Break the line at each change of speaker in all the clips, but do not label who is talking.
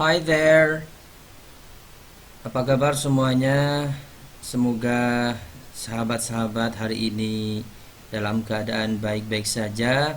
Hi there, apa kabar semuanya? Semoga sahabat-sahabat hari ini dalam keadaan baik-baik saja.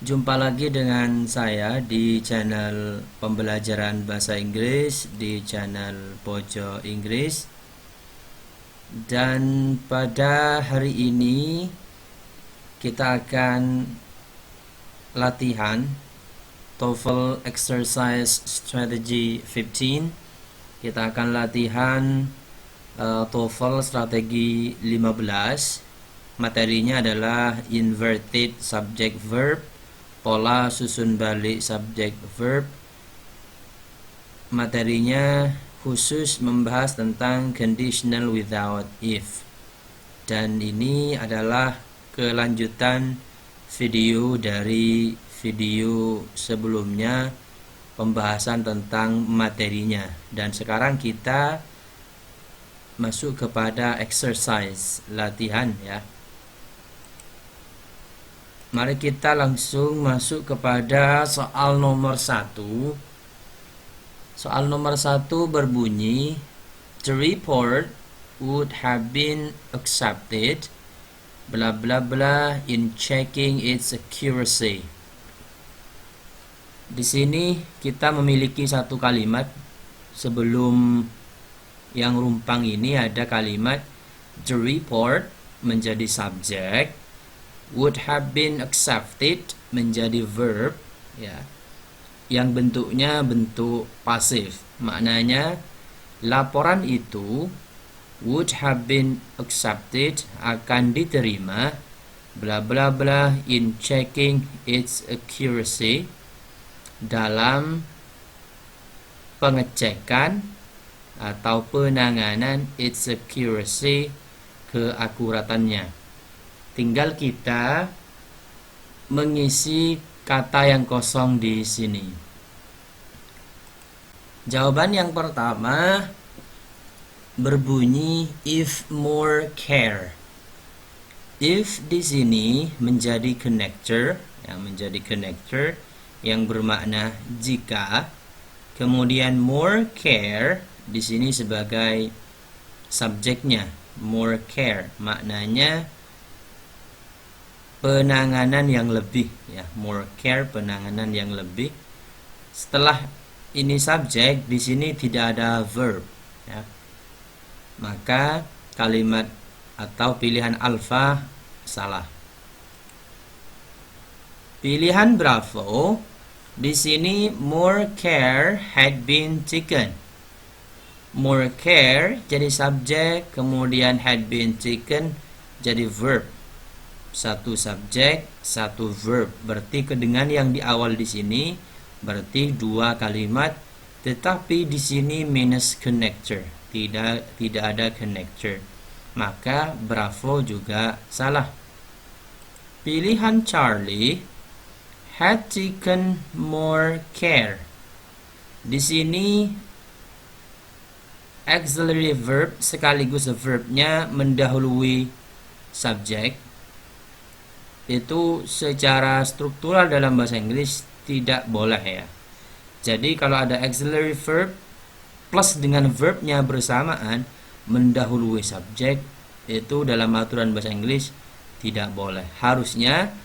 Jumpa lagi dengan saya di channel pembelajaran bahasa Inggris, di channel Pojo Inggris. Dan pada hari ini kita akan latihan TOEFL Exercise Strategy 15. Kita akan latihan TOEFL Strategi 15. Materinya adalah Inverted Subject Verb, pola susun balik subject verb. Materinya khusus membahas tentang conditional without if. Dan ini adalah kelanjutan video dari video sebelumnya, pembahasan tentang materinya. Dan sekarang kita masuk kepada exercise, latihan ya. Mari kita langsung masuk kepada soal nomor 1. Soal nomor 1 berbunyi, the report would have been accepted bla bla bla in checking its accuracy. Di sini kita memiliki satu kalimat. Sebelum yang rumpang ini ada kalimat the report menjadi subjek, would have been accepted menjadi verb ya, yang bentuknya bentuk pasif. Maknanya laporan itu would have been accepted, akan diterima bla bla bla in checking its accuracy, dalam pengecekan atau penanganan its accuracy, keakuratannya. Tinggal kita mengisi kata yang kosong di sini. Jawaban yang pertama berbunyi if more care. If di sini menjadi connector, yang bermakna jika. Kemudian more care di sini sebagai subjeknya. More care maknanya penanganan yang lebih ya. More care, penanganan yang lebih. Setelah ini subjek, di sini tidak ada verb ya. Maka kalimat atau pilihan alfa salah. Pilihan bravo, di sini more care had been taken. More care jadi subjek, kemudian had been taken jadi verb. Satu subjek, satu verb. Berarti dengan yang di awal di sini berarti dua kalimat, tetapi di sini minus connector. Tidak ada connector. Maka bravo juga salah. Pilihan Charlie had taken more care. Di sini auxiliary verb sekaligus verbnya mendahului subjek. Itu secara struktural dalam bahasa Inggris tidak boleh ya. Jadi kalau ada auxiliary verb plus dengan verbnya bersamaan mendahului subjek, itu dalam aturan bahasa Inggris tidak boleh. Harusnya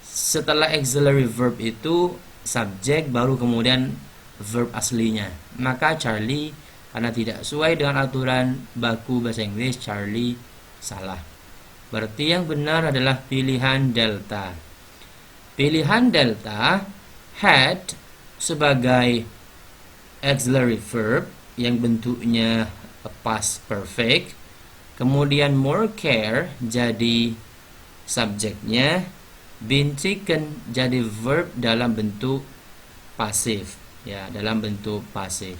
setelah auxiliary verb itu subjek, baru kemudian verb aslinya. Maka Charlie, karena tidak sesuai dengan aturan baku bahasa Inggris, Charlie salah. Berarti yang benar adalah pilihan delta. Pilihan delta had sebagai auxiliary verb yang bentuknya past perfect, kemudian more care jadi subjeknya, been taken jadi verb dalam bentuk pasif ya, dalam bentuk pasif.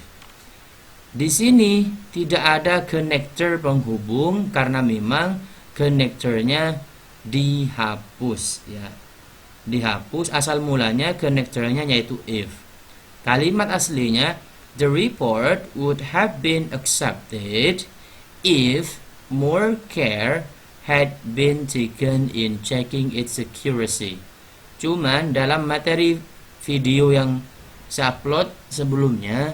Di sini tidak ada connector penghubung karena memang connectornya dihapus ya. Dihapus, asal mulanya connectornya yaitu if. Kalimat aslinya the report would have been accepted if more care had been taken in checking its accuracy. Cuman dalam materi video yang saya upload sebelumnya,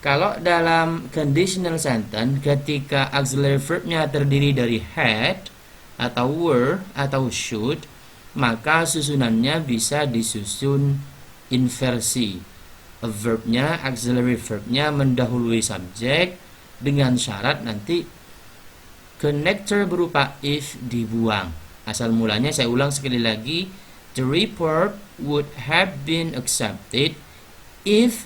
Kalau dalam conditional sentence ketika auxiliary verbnya terdiri dari had atau were atau should, maka susunannya bisa disusun inversi. Verbnya, auxiliary verbnya mendahului subjek dengan syarat nanti connector berupa if dibuang. Asal mulanya saya ulang sekali lagi, the report would have been accepted if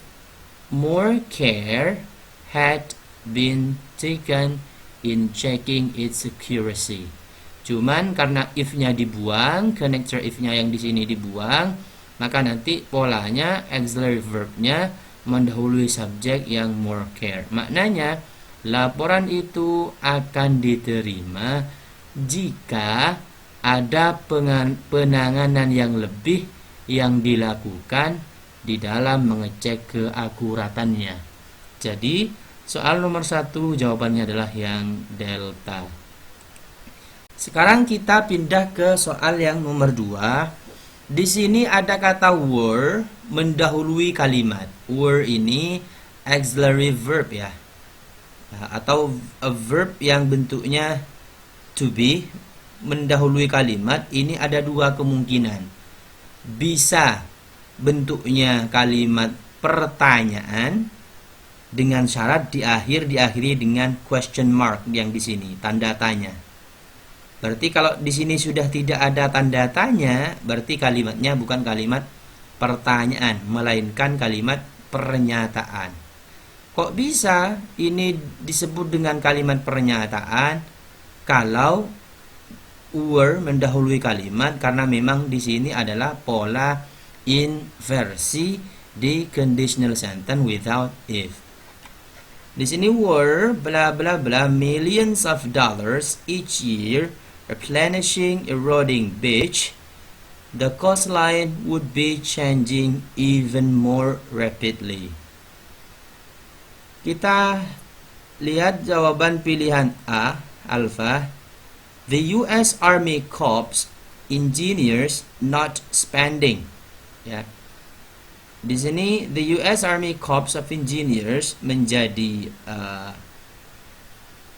more care had been taken in checking its accuracy. Cuman karena if-nya dibuang, connector if-nya yang di sini dibuang, maka nanti polanya auxiliary verb-nya mendahului subjek yang more care. Maknanya laporan itu akan diterima jika ada penanganan yang lebih yang dilakukan di dalam mengecek keakuratannya. Jadi soal nomor 1 jawabannya adalah yang delta. Sekarang kita pindah ke soal yang nomor 2. Di sini ada kata were mendahului kalimat. Were ini auxiliary verb ya. Atau a verb yang bentuknya to be mendahului kalimat. Ini ada dua kemungkinan. Bisa bentuknya kalimat pertanyaan dengan syarat diakhiri dengan question mark yang di sini, tanda tanya. Berarti kalau di sini sudah tidak ada tanda tanya, berarti kalimatnya bukan kalimat pertanyaan, melainkan kalimat pernyataan. Kok bisa ini disebut dengan kalimat pernyataan kalau were mendahului kalimat? Karena memang di sini adalah pola inversi di conditional sentence without if. Di sini were bla bla bla millions of dollars each year replenishing eroding beach, the coastline would be changing even more rapidly. Kita lihat jawaban pilihan A, alpha. The US Army Corps engineers not spending. Ya. Di sini the US Army Corps of Engineers menjadi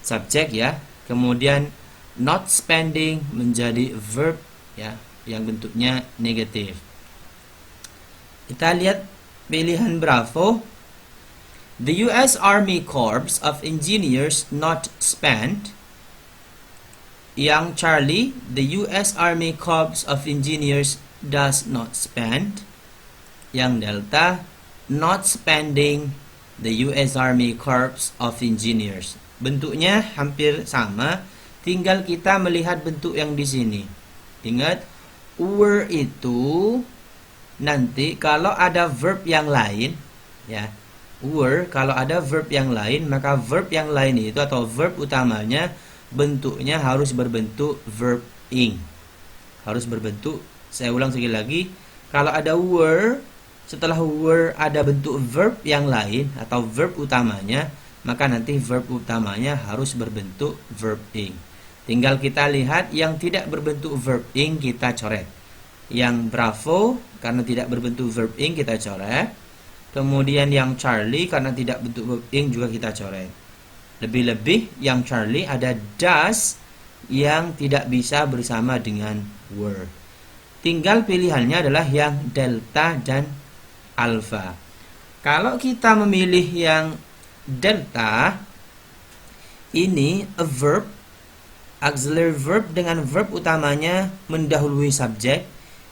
subjek ya. Kemudian not spending menjadi verb ya, yang bentuknya negatif. Kita lihat pilihan Bravo. The US Army Corps of Engineers not spent. Yang Charlie, the US Army Corps of Engineers does not spend. Yang Delta, not spending the US Army Corps of Engineers. Bentuknya hampir sama, tinggal kita melihat bentuk yang di sini. Ingat, were itu nanti kalau ada verb yang lain, ya, were kalau ada verb yang lain, maka verb yang lain itu atau verb utamanya bentuknya harus berbentuk verb ing. Harus berbentuk, saya ulang sekali lagi, kalau ada were, setelah were ada bentuk verb yang lain atau verb utamanya, maka nanti verb utamanya harus berbentuk verb ing. Tinggal kita lihat yang tidak berbentuk verb ing kita coret. Yang Bravo karena tidak berbentuk verb ing kita coret. Kemudian yang Charlie karena tidak bentuk verb ing juga kita coret. Lebih-lebih yang Charlie ada does yang tidak bisa bersama dengan were. Tinggal pilihannya adalah yang delta dan alpha. Kalau kita memilih yang delta, ini a verb, auxiliary verb dengan verb utamanya mendahului subjek.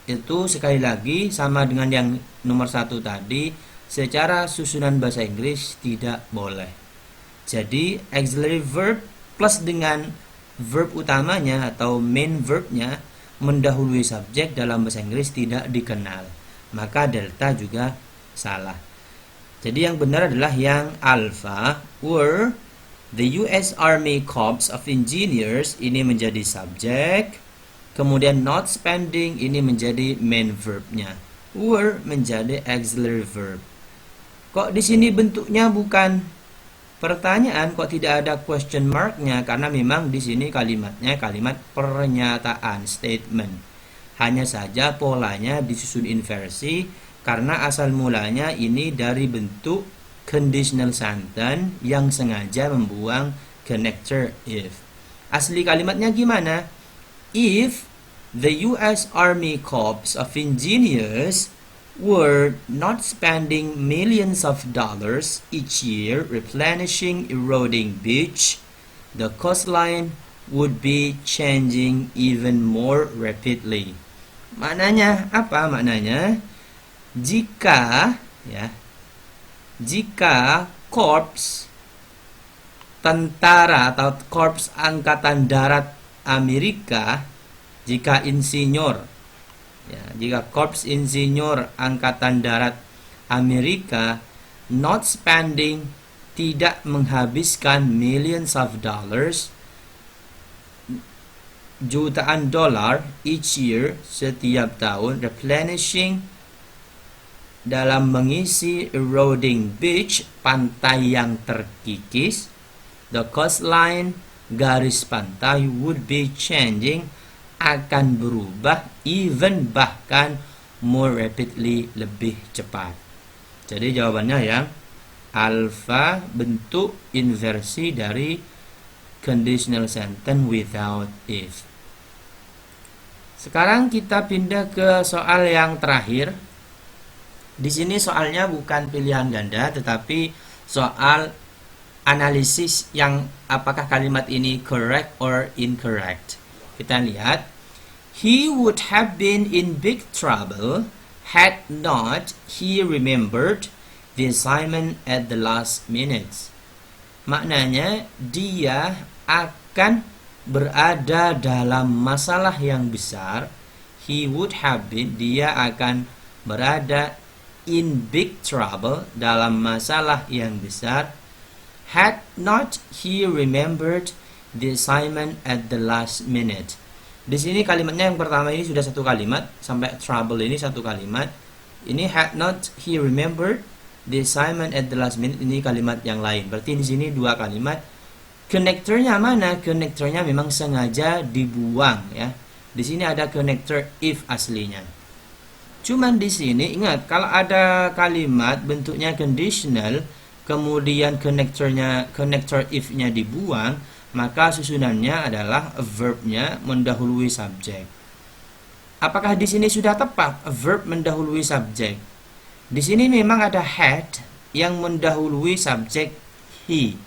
Itu sekali lagi sama dengan yang nomor 1 tadi, secara susunan bahasa Inggris tidak boleh. Jadi auxiliary verb plus dengan verb utamanya atau main verbnya mendahului subjek dalam bahasa Inggris tidak dikenal. Maka delta juga salah. Jadi yang benar adalah yang alpha, were the US Army Corps of Engineers, ini menjadi subjek. Kemudian not spending ini menjadi main verbnya. Were menjadi auxiliary verb. Kok di sini bentuknya bukan pertanyaan, kok tidak ada question marknya? Karena memang di sini kalimatnya kalimat pernyataan, statement. Hanya saja polanya disusun inversi karena asal mulanya ini dari bentuk conditional sentence yang sengaja membuang connector if. Asli kalimatnya gimana? If the US Army Corps of Engineers were not spending millions of dollars each year replenishing eroding beach, the coastline would be changing even more rapidly. Maknanya apa? Maknanya jika korps tentara atau korps angkatan darat Amerika, jika korps insinyur angkatan darat Amerika not spending, tidak menghabiskan millions of dollars, jutaan dolar each year, setiap tahun, replenishing, dalam mengisi eroding beach, pantai yang terkikis, the coastline, garis pantai, would be changing, akan berubah, even, bahkan, more rapidly, lebih cepat. Jadi jawabannya yang alpha, bentuk inversi dari conditional sentence without if. Sekarang kita pindah ke soal yang terakhir. Di sini soalnya bukan pilihan ganda, tetapi soal analisis yang apakah kalimat ini correct or incorrect. Kita lihat, he would have been in big trouble had not he remembered the assignment at the last minute. Maknanya dia akan berada dalam masalah yang besar. He would have been, dia akan berada in big trouble, dalam masalah yang besar, had not he remembered the assignment at the last minute. Di sini kalimatnya yang pertama ini sudah satu kalimat, sampai trouble ini satu kalimat. Ini had not he remembered the assignment at the last minute, ini kalimat yang lain. Berarti di sini dua kalimat. Connectornya mana? Connectornya memang sengaja dibuang ya. Di sini ada connector if aslinya. Cuman di sini ingat, kalau ada kalimat bentuknya conditional, kemudian connector if-nya dibuang, maka susunannya adalah verbnya mendahului subjek. Apakah di sini sudah tepat verb mendahului subjek? Di sini memang ada had yang mendahului subjek he.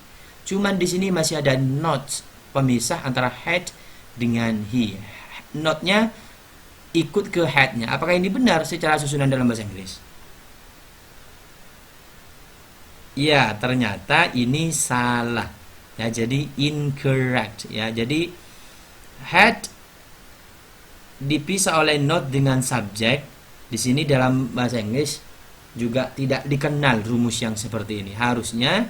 Cuman di sini masih ada not, pemisah antara had dengan he. Not-nya ikut ke had-nya. Apakah ini benar secara susunan dalam bahasa Inggris? Ya, ternyata ini salah. Ya, jadi incorrect. Ya, jadi had dipisah oleh not dengan subjek. Di sini dalam bahasa Inggris juga tidak dikenal rumus yang seperti ini. Harusnya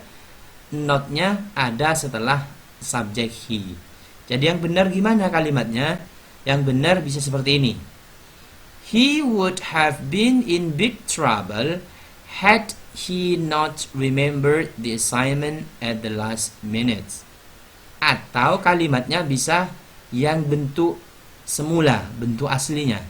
not-nya ada setelah subjek he. Jadi yang benar gimana kalimatnya? Yang benar bisa seperti ini. He would have been in big trouble had he not remembered the assignment at the last minute. Atau kalimatnya bisa yang bentuk semula, bentuk aslinya.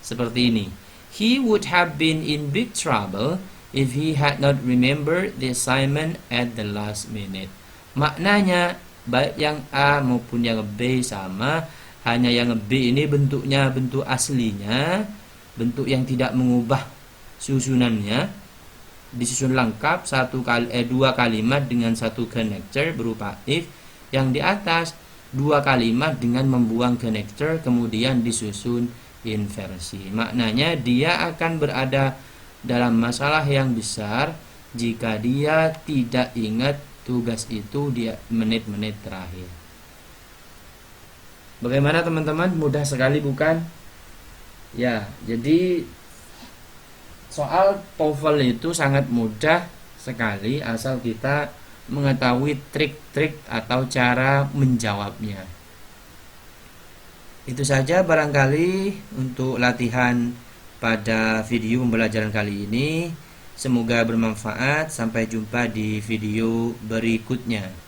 Seperti ini. He would have been in big trouble if he had not remembered the assignment at the last minute. Maknanya baik yang A maupun yang B sama, hanya yang B ini bentuknya bentuk aslinya, bentuk yang tidak mengubah susunannya, disusun lengkap dua kalimat dengan satu connector berupa if, yang di atas dua kalimat dengan membuang connector kemudian disusun inversi. Maknanya dia akan berada dalam masalah yang besar jika dia tidak ingat tugas itu di menit-menit terakhir. Bagaimana teman-teman? Mudah sekali bukan? Ya, jadi soal TOEFL itu sangat mudah sekali asal kita mengetahui trik-trik atau cara menjawabnya. Itu saja barangkali untuk latihan pada video pembelajaran kali ini. Semoga bermanfaat. Sampai jumpa di video berikutnya.